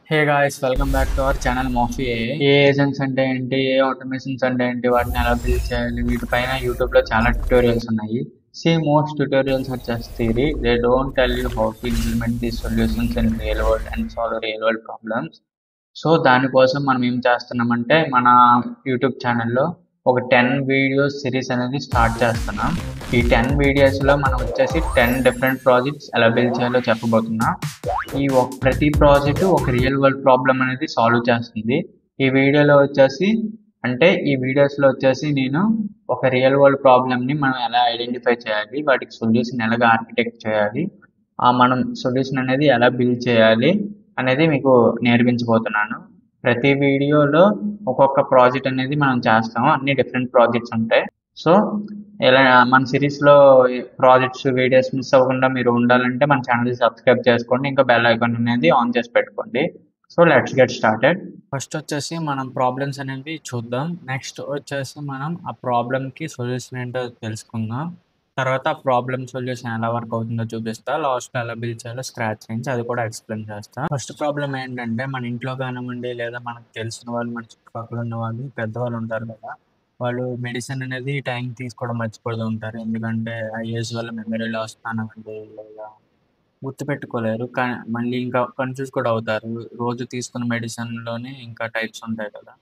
Hey guys, welcome back to our channel మోఫీ AI agents అంటే ఏంటి, ఏ ఆటోమేషన్స్ అంటే ఏంటి, వాటిని ఎలా బిల్డ్ చేయాలి, వీటిపైన యూట్యూబ్లో చాలా ట్యూటోరియల్స్ ఉన్నాయి. See, most tutorials are just theory. They don't tell you how to implement these solutions in real world and solve real world problems. So దానికోసం మనం ఏం చేస్తున్నామంటే మన యూట్యూబ్ ఛానల్లో ఒక 10 వీడియోస్ సిరీస్ అనేది స్టార్ట్ చేస్తున్నాం. ఈ 10 వీడియోస్లో మనం వచ్చేసి 10 డిఫరెంట్ ప్రాజెక్ట్స్ ఎలా బిల్డ్ చేయాలో చెప్పబోతున్నాం. ప్రతి ప్రాజెక్ట్ ఒక రియల్ వరల్డ్ ప్రాబ్లం అనేది సాల్వ్ చేస్తుంది. ఈ వీడియోలో వచ్చేసి ఈ వీడియోస్లో వచ్చేసి నేను ఒక రియల్ వరల్డ్ ప్రాబ్లమ్ని మనం ఎలా ఐడెంటిఫై చేయాలి, వాటికి సొల్యూషన్ ఎలాగ ఆర్కిటెక్ట్ చేయాలి, మనం సొల్యూషన్ అనేది ఎలా బిల్డ్ చేయాలి అనేది మీకు నేర్పించబోతున్నాను. ప్రతి వీడియోలో ఒక్కొక్క ప్రాజెక్ట్ అనేది మనం చేస్తాము. అన్ని డిఫరెంట్ ప్రాజెక్ట్స్ ఉంటాయి. సో ఇలా మన సిరీస్లో ప్రాజెక్ట్స్ వీడియోస్ మిస్ అవ్వకుండా మీరు ఉండాలంటే మన ఛానల్ సబ్స్క్రైబ్ చేసుకోండి, ఇంకా బెల్ ఐకాన్ అనేది ఆన్ చేసి పెట్టుకోండి. So let's get started. First వచ్చేసి మనం ప్రాబ్లమ్స్ అనేవి చూద్దాం. నెక్స్ట్ వచ్చేసి మనం ఆ ప్రాబ్లమ్కి సొల్యూషన్ ఏంటో తెలుసుకుందాం. తర్వాత ఆ ప్రాబ్లమ్ సొల్యూషన్ ఎలా వర్క్ అవుతుందో చూపిస్తా. లాస్ట్ ఎలా బిల్డ్ చేయాలో స్క్రాచ్ నుంచి అది కూడా ఎక్స్ప్లెయిన్ చేస్తా. ఫస్ట్ ప్రాబ్లం ఏంటంటే, మన ఇంట్లో కానివ్వండి లేదా మనకు తెలిసిన వాళ్ళు, మన చుట్టుపక్కల ఉన్న వాళ్ళు, పెద్దవాళ్ళు ఉంటారు కదా, వాళ్ళు మెడిసిన్ అనేది టైం తీసుకోవడం మర్చిపోతూ ఉంటారు. ఎందుకంటే ఆ ఏజ్ వల్ల మెమరీ లాస్ కానివ్వండి లేదా గుర్తుపెట్టుకోలేరు. కానీ మళ్ళీ ఇంకా కన్ఫ్యూజ్ కూడా అవుతారు. రోజు తీసుకున్న మెడిసిన్‌లోనే ఇంకా టైప్స్ ఉంటాయి కదా!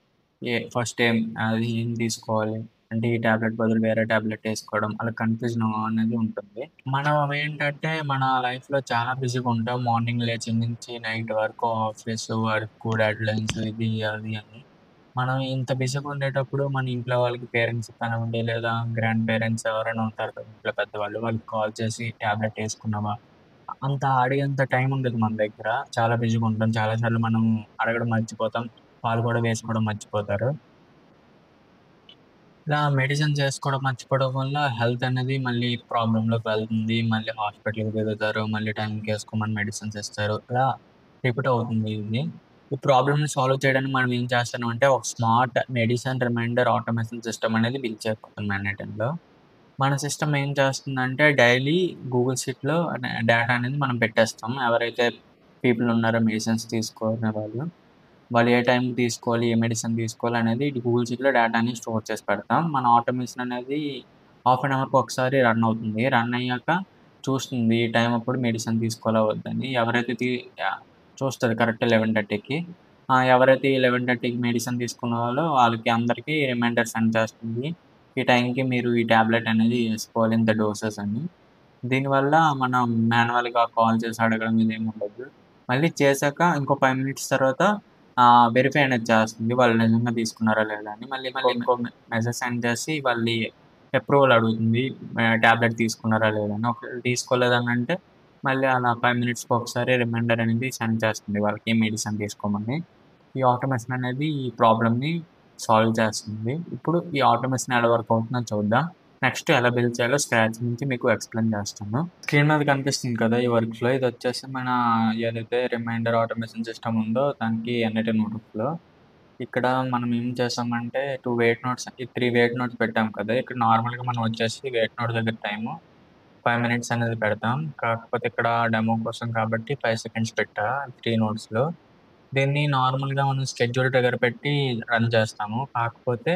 ఫస్ట్ అది ఏం తీసుకోవాలి, అంటే ఈ టాబ్లెట్ బదులు వేరే టాబ్లెట్ ఏసుకోవడం, అలా కన్ఫ్యూజన్ అనేది ఉంటుంది. మనం ఏంటంటే మన లైఫ్‌లో చాలా బిజీగా ఉంటాం. మార్నింగ్ లేచిన నుంచి నైట్ వరకు ఆఫీసు, వర్కు, డెడ్‌లైన్స్, ఇది అది అని. మనం ఇంత బిజీగా ఉండేటప్పుడు మన ఇంట్లో వాళ్ళకి, పేరెంట్స్‌కి కానివ్వండి లేదా గ్రాండ్ పేరెంట్స్ ఎవరైనా ఉంటారు కదా ఇంట్లో పెద్దవాళ్ళు, వాళ్ళకి కాల్ చేసి టాబ్లెట్ ఏసుకున్నావా? అంత అడిగేంత టైం ఉండదు మన దగ్గర. చాలా బిజీగా ఉంటాం. చాలా సార్లు మనం అడగడం మర్చిపోతాం. వాళ్ళు కూడా వేసుకోవడం మర్చిపోతారు. ఇలా మెడిసిన్స్ ఏసుకోవడం మర్చిపోవడం వల్ల హెల్త్ అనేది మళ్ళీ ప్రాబ్లమ్‌లోకి వెళ్తుంది. మళ్ళీ హాస్పిటల్‌కి తిరుగుతారు. మళ్ళీ టైంకి ఏసుకోమని మెడిసిన్స్ ఇస్తారు. ఇలా రిపీట్ అవుతుంది ఇది. ఈ ప్రాబ్లమ్‌ని సాల్వ్ చేయడానికి మనం ఏం చేస్తున్నామంటే, ఒక smart medicine reminder automation system అనేది బిల్డ్ చేయబోతున్నాం అన్నిటిలో. మన సిస్టమ్ ఏం చేస్తుందంటే, డైలీ గూగుల్ షీట్‌లో డేటా అనేది మనం పెట్టేస్తాం. ఎవరైతే పీపుల్ ఉన్నారో మెడిసిన్స్ తీసుకునే వాళ్ళు, వాళ్ళు ఏ టైంకి తీసుకోవాలి, ఏ మెడిసిన్ తీసుకోవాలి అనేది గూగుల్ షీట్‌లో డేటాని స్టోర్ చేసి పెడతాం. మన ఆటోమేషన్ అనేది హాఫ్ అన్ అవర్‌కి ఒకసారి రన్ అవుతుంది. రన్ అయ్యాక చూస్తుంది ఈ టైం అప్పుడు మెడిసిన్ తీసుకోవాలా వద్దని. ఎవరైతే చూస్తది కరెక్ట్ 11:30కి. ఎవరైతే 11:30కి మెడిసిన్ తీసుకున్నారో వాళ్ళకి అందరికీ రిమైండర్ సెండ్ చేస్తుంది. ఈ టైంకి మీరు ఈ టాబ్లెట్ అనేది ఏసుకోవాలి, ఇంత డోసెస్ అని. దీనివల్ల మనం మాన్యువల్‌గా కాల్ చేసి అడగడం ఇదేమి ఉండదు. మళ్ళీ చేశాక ఇంకో 5 మినిట్స్ తర్వాత వెరిఫై అనేది చేస్తుంది. వాళ్ళు నిజంగా తీసుకున్నారా లేదా అని. మళ్ళీ ఇంకో మెసేజ్ సెండ్ చేసి వాళ్ళి అప్రూవల్ అడుగుతుంది. టాబ్లెట్ తీసుకున్నారా లేదా అని. ఒకవేళ తీసుకోలేదనంటే మళ్ళీ అలా 5 మినిట్స్‌కి ఒకసారి రిమైండర్ అనేది సెండ్ చేస్తుంది వాళ్ళకి మెడిసిన్ తీసుకోమని. ఈ ఆటోమేషన్ అనేది ఈ ప్రాబ్లమ్‌ని సాల్వ్ చేస్తుంది. ఇప్పుడు ఈ ఆటోమేషన్ ఎలా వర్క్ అవుతుందో చూద్దాం. నెక్స్ట్ ఎలా బిల్డ్ చేయాలో స్క్రాచ్ నుంచి మీకు ఎక్స్‌ప్లెయిన్ చేస్తాను. స్క్రీన్ మీద కనిపిస్తుంది కదా ఈ వర్క్‌ఫ్లో. ఇదొచ్చేసి మన ఏదైతే రిమైండర్ ఆటోమేషన్ సిస్టమ్ ఉందో దానికి ఎన్‌ఐటీ నోట్‌బుక్‌లో. ఇక్కడ మనం ఏం చేసామంటే 2 వెయిట్ నోట్స్, ఈ 3 వెయిట్ నోట్స్ పెట్టాం కదా! ఇక్కడ నార్మల్‌గా మనం వచ్చేసి వెయిట్ నోట్ దగ్గర టైము 5 మినిట్స్ అనేది పెడతాం. కాకపోతే ఇక్కడ డెమో కోసం కాబట్టి 5 సెకండ్స్ పెట్టా 3 నోట్స్‌లో. దీన్ని నార్మల్‌గా మనం స్కెడ్యూల్ ట్రిగ్గర్ పెట్టి రన్ చేస్తాము. కాకపోతే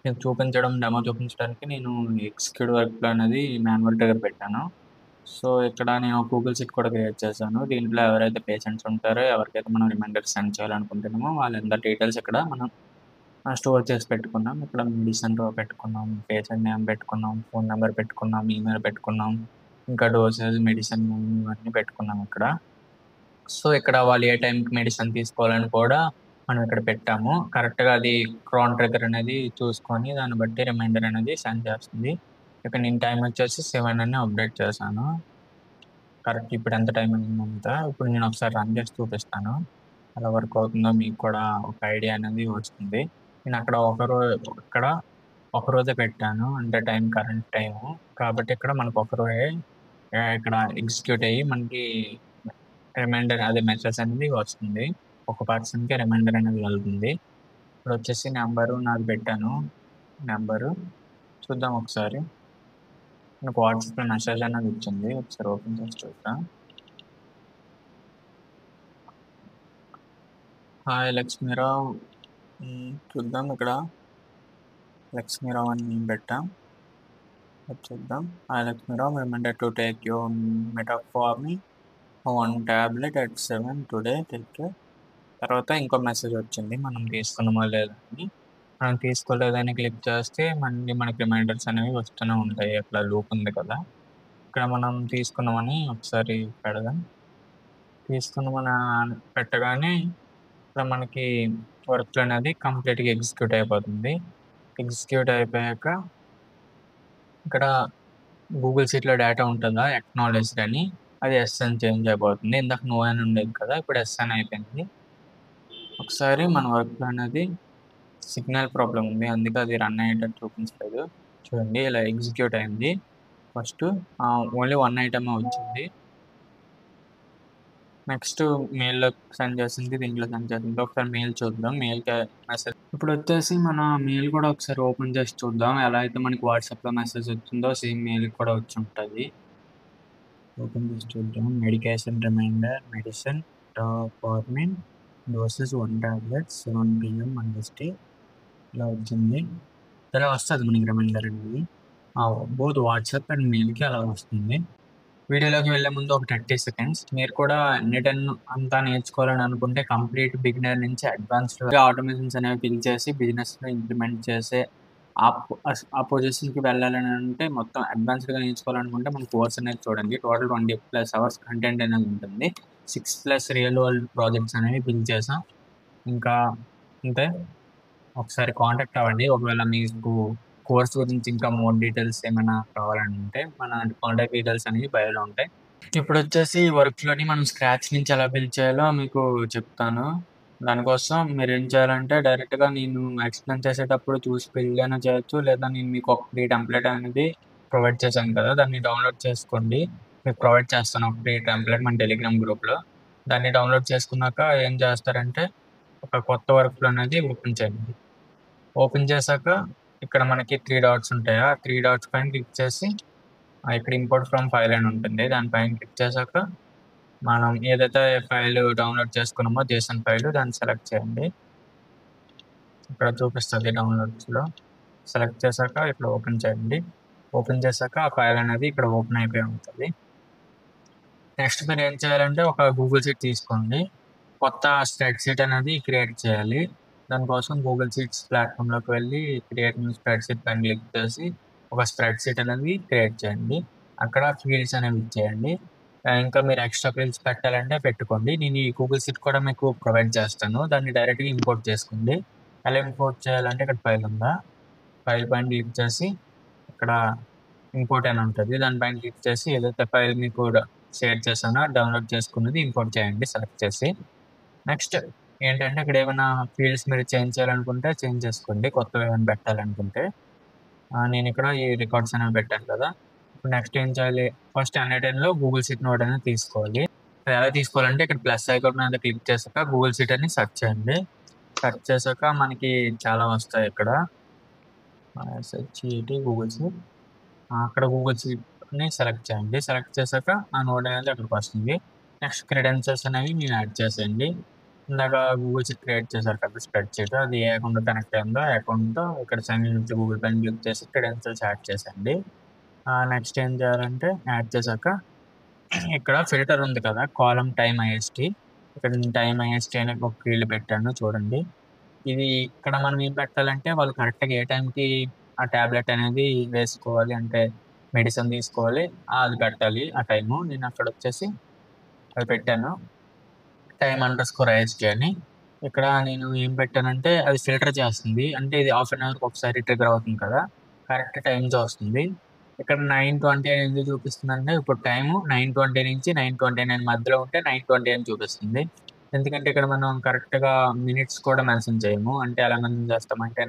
మీకు చూపించడం, డెమో చూపించడానికి నేను ఎగ్జిక్యూటివ్ వర్క్‌ఫ్లో అనేది మాన్యువల్ ట్రిగ్గర్ పెట్టాను. సో, ఇక్కడ నేను గూగుల్ షీట్ కూడా క్రియేట్ చేశాను. దీంట్లో ఎవరైతే పేషెంట్స్ ఉంటారో, ఎవరికైతే మనం రిమైండర్స్ సెండ్ చేయాలనుకుంటున్నామో వాళ్ళందరి డీటెయిల్స్ ఇక్కడ మనం స్టోర్ చేసి పెట్టుకున్నాం. ఇక్కడ మెడిసిన్ రో పెట్టుకున్నాం, పేషెంట్ నేమ్ పెట్టుకున్నాం, ఫోన్ నంబర్ పెట్టుకున్నాం, ఈమెయిల్ పెట్టుకున్నాం, ఇంకా డోసేజ్, మెడిసిన్ ఇవన్నీ పెట్టుకున్నాం ఇక్కడ. సో, ఇక్కడ వాళ్ళు ఏ టైంకి మెడిసిన్ తీసుకోవాలని కూడా మనం ఇక్కడ పెట్టాము. కరెక్ట్‌గా అది క్రాన్ ట్రిగ్గర్ అనేది చూసుకొని దాన్ని బట్టి రిమైండర్ అనేది సెండ్ చేస్తుంది. ఇక్కడ నేను టైం వచ్చేసి 7 అని అప్డేట్ చేశాను. కరెక్ట్ ఇప్పుడు ఎంత టైం అయిందంట. ఇప్పుడు నేను ఒకసారి రన్ చేసి చూపిస్తాను. ఎలా వర్క్ అవుతుందో మీకు కూడా ఒక ఐడియా అనేది వస్తుంది. నేను అక్కడ ఇక్కడ ఒకరోజే పెట్టాను. అంటే టైం కరెంట్ టైము. కాబట్టి ఇక్కడ మనకు ఒక రోజే ఇక్కడ ఎగ్జిక్యూట్ అయ్యి మనకి రిమైండర్ అదే మెసేజ్ అనేది వస్తుంది. ఒక పర్సన్‌కి రిమైండర్ అనేది వెళ్తుంది. ఇప్పుడొచ్చేసి నంబరు నాది పెట్టాను. నంబరు చూద్దాం ఒకసారి. నాకు వాట్సాప్‌లో మెసేజ్ అనేది వచ్చింది. ఒకసారి ఓపెన్ చేసి చూద్దాం. హాయ్ లక్ష్మీరావు. చూద్దాం ఇక్కడ లక్ష్మీరావు అని నేను పెట్టాం. చూద్దాం. Hi Lakshmi Rao, reminder to take your మెటాఫార్మి 1 tablet at 7 today, take care. తర్వాత ఇంకో మెసేజ్ వచ్చింది, మనం తీసుకున్నామా లేదా అని. మనం తీసుకోలేదని క్లిక్ చేస్తే మళ్ళీ మనకి రిమైండర్స్ అనేవి వస్తూనే ఉంటాయి. అట్లా లూప్ ఉంది కదా, ఇక్కడ మనం తీసుకున్నామని ఒకసారి పెడదాం. తీసుకున్నామని పెట్టగానే ఇక్కడ మనకి వర్క్ అనేది కంప్లీట్గా ఎగ్జిక్యూట్ అయిపోతుంది. ఎగ్జిక్యూట్ అయిపోయాక ఇక్కడ గూగుల్ షీట్లో డేటా ఉంటుందా ఎక్నాలెడ్జ్డ్ అని, అది ఎస్ అని చేంజ్ అయిపోతుంది. ఇందాక నో అని ఉండేది కదా, ఇప్పుడు ఎస్ అని అయిపోయింది. ఒకసారి మన వర్క్ అనేది సిగ్నల్ ప్రాబ్లం ఉంది, అందుకే అది రన్ అయ్యేటట్టు చూపించలేదు. చూడండి, ఇలా ఎగ్జిక్యూట్ అయింది. ఫస్ట్ ఓన్లీ 1 ఐటమే వచ్చింది. నెక్స్ట్ మెయిల్లో సెండ్ చేసింది, దీంట్లో సెండ్ చేసింది. ఒకసారి మెయిల్ చూద్దాం. మెయిల్కి మెసేజ్ ఇప్పుడు వచ్చేసి మన మెయిల్ కూడా ఒకసారి ఓపెన్ చేసి చూద్దాం. ఎలా అయితే మనకి వాట్సాప్లో మెసేజ్ వచ్చిందో సేమ్ మెయిల్కి కూడా వచ్చి ఉంటుంది. ఓపెన్ చేసి చూద్దాం. మెడికేషన్ రిమైండర్, మెడిసిన్ ఫార్మిన్ డోసెస్ 1 tablet 7 PM మండస్టే ఇలా వచ్చింది. ఇలా వస్తుంది మనకి రిమైండర్ అనేది. బోత్ వాట్సాప్ అండ్ మెయిల్కి అలా వస్తుంది. వీడియోలోకి వెళ్ళే ముందు ఒక 30 సెకండ్స్. మీరు కూడా N10 అంతా నేర్చుకోవాలని అనుకుంటే కంప్లీట్ బిగినర్ నుంచి అడ్వాన్స్డ్ ఆటోమేషన్స్ అనేవి బిల్డ్ చేసి బిజినెస్లో ఇంప్లిమెంట్ చేసే ఆ పొజిషన్కి వెళ్ళాలని అంటే మొత్తం అడ్వాన్స్డ్గా నేర్చుకోవాలనుకుంటే మన కోర్స్ అనేది చూడండి. టోటల్ 20+ hours కంటెంట్ అనేది ఉంటుంది. 6+ రియల్ వరల్డ్ ప్రాజెక్ట్స్ అనేవి బిల్డ్ చేసాం. ఇంకా అంతే, ఒకసారి కాంటాక్ట్ అవ్వండి. ఒకవేళ మీకు కోర్స్ గురించి ఇంకా మోర్ డీటెయిల్స్ ఏమైనా కావాలంటే మన కాంటాక్ట్ డీటెయిల్స్ అనేవి బయోలో ఉంటాయి. ఇప్పుడు వచ్చేసి వర్క్లోని మనం స్క్రాచ్ నుంచి ఎలా బిల్డ్ చేయాలో మీకు చెప్తాను. దానికోసం మీరు ఏం చేయాలంటే డైరెక్ట్గా నేను ఎక్స్ప్లెయిన్ చేసేటప్పుడు చూసి బిల్డ్ అయినా చేయొచ్చు, లేదా నేను మీకు ఒక ఫ్రీ టెంప్లెట్ అనేది ప్రొవైడ్ చేశాను కదా, దాన్ని డౌన్లోడ్ చేసుకోండి. మీకు ప్రొవైడ్ చేస్తాను ఒక ఫ్రీ టెంప్లెట్ మన టెలిగ్రామ్ గ్రూప్లో. దాన్ని డౌన్లోడ్ చేసుకున్నాక ఏం చేస్తారంటే ఒక కొత్త వర్క్లో అనేది ఓపెన్ చేయండి. ఓపెన్ చేశాక ఇక్కడ మనకి 3 డాట్స్ ఉంటాయి. ఆ 3 డాట్స్ పైన క్లిక్ చేసి ఇక్కడ ఇంపోర్ట్ ఫ్రమ్ ఫైల్ అని ఉంటుంది, దానిపైన క్లిక్ చేశాక మనం ఏదైతే ఫైల్ డౌన్లోడ్ చేసుకున్నామో JSON ఫైల్, దాన్ని సెలెక్ట్ చేయండి. ఇక్కడ చూపిస్తుంది డౌన్లోడ్స్లో. సెలెక్ట్ చేశాక ఇక్కడ ఓపెన్ చేయండి. ఓపెన్ చేశాక ఆ ఫైల్ అనేది ఇక్కడ ఓపెన్ అయిపోయి ఉంటుంది. నెక్స్ట్ మీరు ఏం చేయాలంటే ఒక గూగుల్ షీట్ తీసుకోండి. కొత్త స్ప్రెడ్షీట్ అనేది క్రియేట్ చేయాలి. దానికోసం గూగుల్ షీట్స్ ప్లాట్ఫామ్లోకి వెళ్ళి క్రియేట్ న్యూ స్ప్రెడ్షీట్ పైన క్లిక్ చేసి ఒక స్ప్రెడ్షీట్ అనేది క్రియేట్ చేయండి. అక్కడ ఫీల్డ్స్ అనేవి ఇచ్చేయండి. ఇంకా మీరు ఎక్స్ట్రా ఫీల్డ్స్ పెట్టాలంటే పెట్టుకోండి. నేను ఈ గూగుల్ షీట్ కూడా మీకు ప్రొవైడ్ చేస్తాను, దాన్ని డైరెక్ట్గా ఇంపోర్ట్ చేసుకోండి. ఎలా ఇంపోర్ట్ చేయాలంటే ఇక్కడ ఫైల్ ఉందా, ఫైల్ పైన క్లిక్ చేసి ఇక్కడ ఇంపోర్ట్ అని ఉంటుంది, దానిపైన క్లిక్ చేసి ఏదైతే ఫైల్ మీకు షేర్ చేశానో డౌన్లోడ్ చేసుకున్నది ఇంపోర్ట్ చేయండి సెలెక్ట్ చేసి. నెక్స్ట్ ఏంటంటే ఇక్కడ ఏమైనా ఫీల్డ్స్ మీరు చేంజ్ చేయాలనుకుంటే చేంజ్ చేసుకోండి, కొత్తవి ఏమైనా పెట్టాలనుకుంటే. నేను ఇక్కడ ఈ రికార్డ్స్ అనేవి పెట్టాను కదా. ఇప్పుడు నెక్స్ట్ ఏం చేయాలి, ఫస్ట్ N10లో గూగుల్ షీట్ నోట్ అనేది తీసుకోవాలి. ఎలా తీసుకోవాలంటే ఇక్కడ ప్లస్ ఐకాన్ మీద క్లిక్ చేశాక గూగుల్ షీట్ అని సెర్చ్ చేయండి. సెర్చ్ చేశాక మనకి చాలా వస్తాయి. ఇక్కడ సెర్చ్ చేయండి గూగుల్ షీట్, అక్కడ గూగుల్ షీట్ని సెలెక్ట్ చేయండి. సెలెక్ట్ చేశాక ఆ నోట్ అనేది అక్కడికి వస్తుంది. నెక్స్ట్ క్రెడెన్షియల్స్ అనేవి మీరు యాడ్ చేసేయండి. ఇందాక గూగుల్ షీట్ క్రియేట్ చేశారు కదా స్ప్రెడ్ షీట్, అది ఏ అకౌంట్ కనెక్ట్ అయిందో అకౌంట్తో ఇక్కడ సైన్ ఇన్ నుంచి గూగుల్ పైన క్లిక్ చేసి క్రెడెన్షియల్స్ యాడ్ చేసేయండి. నెక్స్ట్ ఏం చేయాలంటే యాడ్ చేశాక ఇక్కడ ఫిల్టర్ ఉంది కదా, కాలం టైమ్ IST, ఇక్కడ టైమ్ IST అనే ఒక ఫీల్డ్ పెట్టాను చూడండి. ఇది ఇక్కడ మనం ఏం పెట్టాలంటే వాళ్ళు కరెక్ట్గా ఏ టైంకి ఆ ట్యాబ్లెట్ అనేది వేసుకోవాలి, అంటే మెడిసిన్ తీసుకోవాలి, అది పెట్టాలి ఆ టైము. నేను అక్కడ వచ్చేసి అది పెట్టాను, time_IST అని. ఇక్కడ నేను ఏం పెట్టానంటే అది ఫిల్టర్ చేస్తుంది, అంటే ఇది ½ an hourకి ఒకసారి ట్రిగర్ అవుతుంది కదా, కరెక్ట్ టైం వస్తుంది. ఇక్కడ 9:20 అని ఎందుకు చూపిస్తుంది అంటే ఇప్పుడు టైము 9:20 నుంచి 9:29 మధ్యలో ఉంటే 9:20 అని చూపిస్తుంది. ఎందుకంటే ఇక్కడ మనం కరెక్ట్గా మినిట్స్ కూడా మెన్షన్ చేయము, అంటే ఎలా మెన్షన్ చేస్తామంటే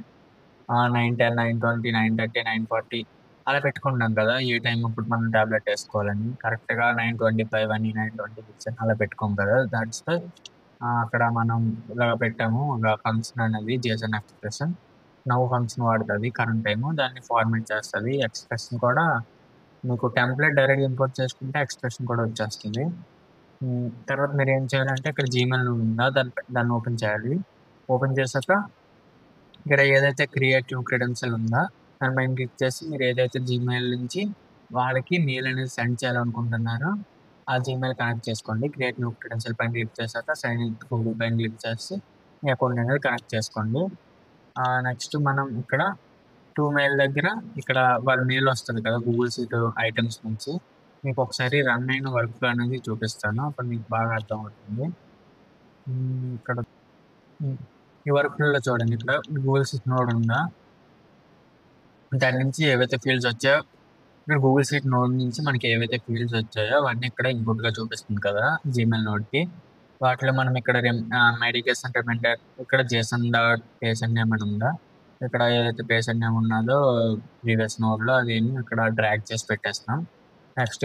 9:10, 9:20, 9:30, 9:40 అలా పెట్టుకుంటాం కదా, ఏ టైం ఇప్పుడు మనం ట్యాబ్లెట్ వేసుకోవాలని. కరెక్ట్గా 9:25 అని 9:26 అని అలా పెట్టుకోం కదా, దాట్స్ అక్కడ మనం ఇలా పెట్టాము. ఒక ఫంక్షన్ అనేది JSON ఎక్స్ప్రెషన్ నవ్ ఫంక్షన్ వాడుతుంది కరెంట్ టైము, దాన్ని ఫార్మేట్ చేస్తుంది. ఎక్స్ప్రెషన్ కూడా మీకు టెంప్లెట్ డైరెక్ట్గా ఇంపోర్ట్ చేసుకుంటే ఎక్స్ప్రెషన్ కూడా వచ్చేస్తుంది. తర్వాత మీరేం చేయాలంటే ఇక్కడ జీమెయిల్ ఉందా దాన్ని ఓపెన్ చేయాలి. ఓపెన్ చేశాక ఇక్కడ ఏదైతే క్రియేట్ న్యూ క్రెడెన్షియల్ ఉందా దాని పైన క్లిక్ చేసి మీరు ఏదైతే జీమెయిల్ నుంచి వాళ్ళకి మెయిల్ అనేది సెండ్ చేయాలనుకుంటున్నారో ఆ జీమెయిల్ కనెక్ట్ చేసుకోండి. క్రియేట్ న్యూ క్రెడెన్షియల్ పైన క్లిక్ చేశాక సైన్ ఇన్ గూగుల్ పైన క్లిక్ చేసి మీ అకౌంట్ అనేది కనెక్ట్ చేసుకోండి. నెక్స్ట్ మనం ఇక్కడ మెయిల్ దగ్గర ఇక్కడ వాళ్ళ మెయిల్ వస్తుంది కదా గూగుల్ షీట్ ఐటమ్స్ నుంచి. మీకు ఒకసారి రన్ అయిన వర్క్ అనేది చూపిస్తాను. అప్పుడు మీకు బాగా అర్థమవుతుంది. ఇక్కడ ఈ వర్క్లో చూడండి, ఇక్కడ గూగుల్ షీట్ నోడ్ ఉందా, దాని నుంచి ఏవైతే ఫీల్డ్స్ వచ్చాయో ఇక్కడ గూగుల్ షీట్ నోడ్ నుంచి మనకి ఏవైతే ఫీల్డ్స్ వచ్చాయో అవన్నీ ఇక్కడ ఇన్పుట్గా చూపిస్తుంది కదా జీమెయిల్ నోడ్కి. వాటిలో మనం ఇక్కడ మెడికేషన్ రిమైండర్ ఇక్కడ జేసన్ డాట్ పేషెంట్ నేమ్ అని ఉందా, ఇక్కడ ఏదైతే పేషెంట్ నేమ్ ఉన్నదో ప్రీవియస్ నోడ్లో అది ఇక్కడ డ్రాగ్ చేసి పెట్టేస్తాం. నెక్స్ట్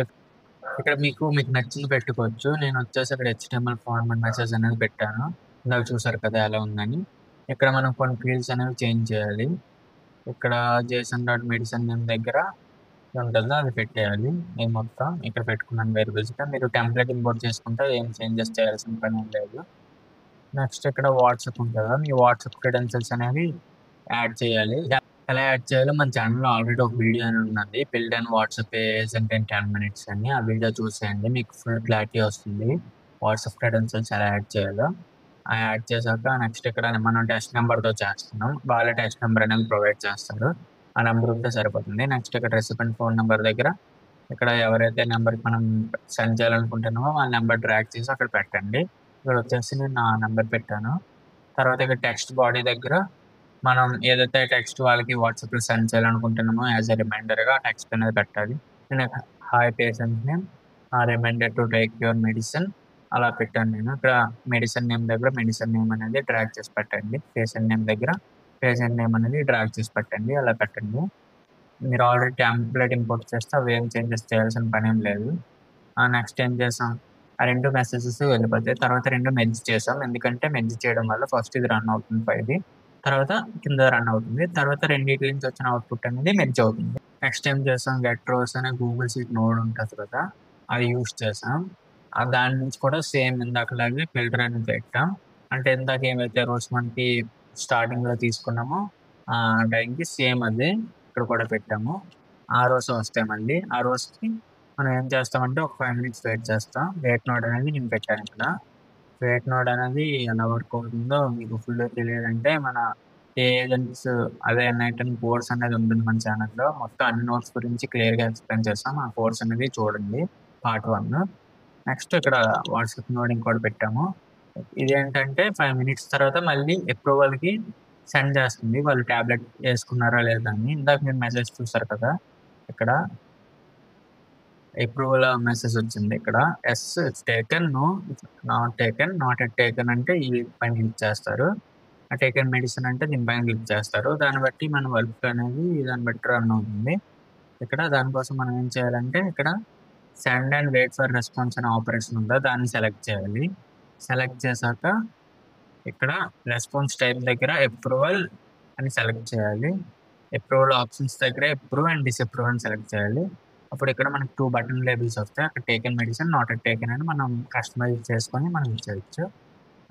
ఇక్కడ మీకు నచ్చింది పెట్టుకోవచ్చు. నేను వచ్చేసి ఇక్కడ HTML ఫార్మాట్ మెసేజ్ అనేది పెట్టాను. ఇందాక చూసారు కదా ఎలా ఉందని. ఇక్కడ మనం కొన్ని ఫీల్డ్స్ అనేవి చేంజ్ చేయాలి. ఇక్కడ జేసన్ డాట్ మెడిసిన్ నేమ్ దగ్గర ఉంటుందో అది పెట్టేయాలి. నేను మొత్తం ఇక్కడ పెట్టుకున్నాను వేరియబుల్స్గా. మీరు టెంప్లెట్ ఇంపోర్ట్ చేసుకుంటే ఏం చేంజెస్ చేయాల్సిన పని ఏం లేదు. నెక్స్ట్ ఇక్కడ వాట్సాప్ ఉంటుందా, మీ వాట్సాప్ క్రెడెన్షియల్స్ అనేవి యాడ్ చేయాలి. ఎలా యాడ్ చేయాలో మన ఛానల్లో ఆల్రెడీ ఒక వీడియో అని ఉన్నది, build and WhatsApp agent in 10 minutes అని. ఆ వీడియో చూసేయండి, మీకు ఫుల్ క్లారిటీ వస్తుంది వాట్సాప్ క్రెడెన్షియల్స్ ఎలా యాడ్ చేయాలో. యాడ్ చేశాక నెక్స్ట్ ఇక్కడ మనం టెస్ట్ నెంబర్తో చేస్తున్నాం. వాళ్ళ టెస్ట్ నెంబర్ అనేది ప్రొవైడ్ చేస్తారు, ఆ నెంబర్ ఉంటే సరిపోతుంది. నెక్స్ట్ ఇక్కడ రెసిపెంట్ ఫోన్ నెంబర్ దగ్గర ఇక్కడ ఎవరైతే నెంబర్కి మనం సెండ్ చేయాలనుకుంటున్నామో వాళ్ళ నెంబర్ డ్రాగ్ చేసి అక్కడ పెట్టండి. ఇక్కడ వచ్చేసి నేను నా నెంబర్ పెట్టాను. తర్వాత ఇక్కడ టెక్స్ట్ బాడీ దగ్గర మనం ఏదైతే టెక్స్ట్ వాళ్ళకి వాట్సాప్లో సెండ్ చేయాలనుకుంటున్నామో యాజ్ ఎ రిమైండర్గా టెక్స్ట్ అనేది పెట్టాలి. నేను hi patient name reminder to take your medicine అలా పెట్టాను. నేను ఇక్కడ మెడిసిన్ నేమ్ దగ్గర మెడిసిన్ నేమ్ అనేది డ్రాగ్ చేసి పెట్టండి. పేషెంట్ నేమ్ దగ్గర పేషెంట్ నేమ్ అనేది డ్రాగ్ చేసి పెట్టండి, అలా పెట్టండి. మీరు ఆల్రెడీ టెంప్లెట్ ఇంపోర్ట్ చేస్తే అవి ఏం చేంజెస్ చేయాల్సిన పని ఏం లేదు. నెక్స్ట్ ఏం చేసాం, ఆ 2 మెసేజెస్ వెళ్ళిపోతాయి. తర్వాత 2 మెర్జ్ చేసాం, ఎందుకంటే మెర్జ్ చేయడం వల్ల ఫస్ట్ ఇది రన్ అవుతుంది 5, తర్వాత కింద రన్ అవుతుంది. తర్వాత రెండింటి నుంచి వచ్చిన అవుట్పుట్ అనేది మెర్జ్ అవుతుంది. నెక్స్ట్ ఏం చేసాం, గెట్ రోస్ అనే గూగుల్ షీట్ నోడ్ ఉంటుంది కదా, అది యూస్ చేసాం. దాని నుంచి కూడా సేమ్ ఇందాకలాగే ఫిల్టర్ అనేది పెట్టాం. అంటే ఇందాక ఏమైతే రోస్ మనకి స్టార్టింగ్లో తీసుకున్నామో ఆ టైంకి సేమ్ అదే ఇక్కడ కూడా పెట్టాము. ఆ రోస్ వస్తాయి మళ్ళీ. ఆ రోస్కి మనం ఏం చేస్తామంటే ఒక 5 minutes వెయిట్ చేస్తాం. వెయిట్ నోడ్ అనేది నేను పెట్టాను ఇక్కడ. వెయిట్ నోడ్ అనేది ఎలా వర్క్ అవుతుందో మీకు ఫుల్ తెలియాలంటే మన ఏజెంట్స్ అదే ఎన్ఐటన్ కోర్స్ అనేది ఉంటుంది మన ఛానల్లో. మొత్తం అన్ని నోట్స్ గురించి క్లియర్గా ఎక్స్ప్లెయిన్ చేస్తాం. ఆ కోర్స్ అనేది చూడండి, పార్ట్ 1. నెక్స్ట్ ఇక్కడ వాట్సాప్ నోడ్ ఇంకోటి పెట్టాము. ఇదేంటంటే 5 minutes తర్వాత మళ్ళీ అప్రూవల్కి సెండ్ చేస్తుంది, వాళ్ళు ట్యాబ్లెట్ వేసుకున్నారా లేదా అని. ఇందాక మీరు మెసేజ్ చూసారు కదా, ఇక్కడ అప్రూవల్ మెసేజ్ వచ్చింది. ఇక్కడ yes taken, no not taken, not at taken అంటే ఈ పైన క్లిక్ చేస్తారు. టేకెన్ మెడిసిన్ అంటే దీనిపైన క్లిక్ చేస్తారు. దాన్ని బట్టి మన వర్క్ అనేది దాన్ని బట్టి రన్ అవుతుంది. ఇక్కడ దానికోసం మనం ఏం చేయాలంటే ఇక్కడ send and wait for response అనే ఆపరేషన్ ఉందా, దాన్ని సెలెక్ట్ చేయాలి. సెలెక్ట్ చేశాక ఇక్కడ రెస్పాన్స్ టైప్ దగ్గర అప్రూవల్ అని సెలెక్ట్ చేయాలి. అప్రూవల్ ఆప్షన్స్ దగ్గర అప్రూవ్ అండ్ డిసప్రూవ్ అని సెలెక్ట్ చేయాలి. అప్పుడు ఇక్కడ మనకి 2 బటన్ లేబుల్స్ వస్తాయి. అక్కడ taken medicine, not at taken అని మనం కస్టమైజ్ చేసుకొని మనం ఇచ్చేయచ్చు.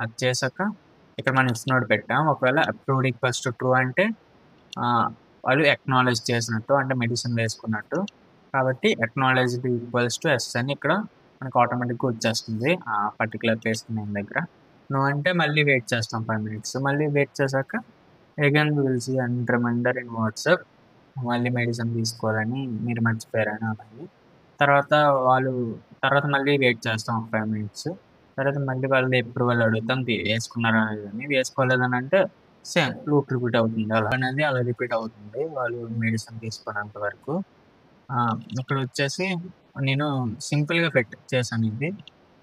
అది చేశాక ఇక్కడ మనం ఇచ్చినోడ్ పెట్టాం. ఒకవేళ అప్రూవ్డ్ ఈక్వల్స్ టు ట్రూ అంటే వాళ్ళు ఎక్నాలెడ్జ్ చేసినట్టు, అంటే మెడిసిన్ వేసుకున్నట్టు. కాబట్టి ఎక్నాలెడ్జ్డ్ ఈక్వల్స్ టు ఎస్ అని ఇక్కడ మనకు ఆటోమేటిక్గా వచ్చేస్తుంది ఆ పర్టికులర్ ప్లేస్ నేమ్ దగ్గర. నో అంటే మళ్ళీ వెయిట్ చేస్తాం 5 minutes. మళ్ళీ వెయిట్ చేశాక again will see and reminder in WhatsApp మళ్ళీ మెడిసిన్ తీసుకోవాలని మీరు మర్చిపోయారని అలాగే. తర్వాత మళ్ళీ వెయిట్ చేస్తాం 5 minutes. తర్వాత మళ్ళీ వాళ్ళు అప్రూవల్ అడుగుతాం వేసుకున్నారా అని. వేసుకోలేదని అంటే సేమ్ లూప్ రిపీట్ అవుతుంది. అలా అనేది అలా రిపీట్ అవుతుంది వాళ్ళు మెడిసిన్ తీసుకున్నంత వరకు. ఇక్కడ వచ్చేసి నేను సింపుల్గా చేశాను ఇది.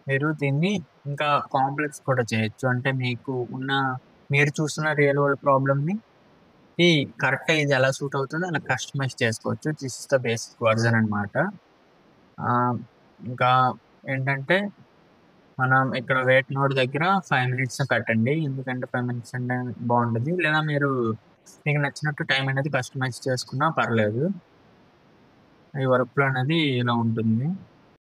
మీరు దీన్ని ఇంకా కాంప్లెక్స్ కూడా చేయొచ్చు. అంటే మీరు చూస్తున్న రియల్ వరల్డ్ ప్రాబ్లమ్ని ఈ కరెక్ట్గా ఇది ఎలా సూట్ అవుతుందో అలా కస్టమైజ్ చేసుకోవచ్చు. This is the basic version అనమాట. ఇంకా ఏంటంటే మనం ఇక్కడ వెయిట్ నోడ్ దగ్గర 5 minutes పెట్టండి, ఎందుకంటే 5 minutes అంటే బాగుంటుంది. లేదా మీకు నచ్చినట్టు టైం అనేది కస్టమైజ్ చేసుకున్నా పర్లేదు. ఈ వర్క్ ఫ్లో అనేది ఇలా ఉంటుంది.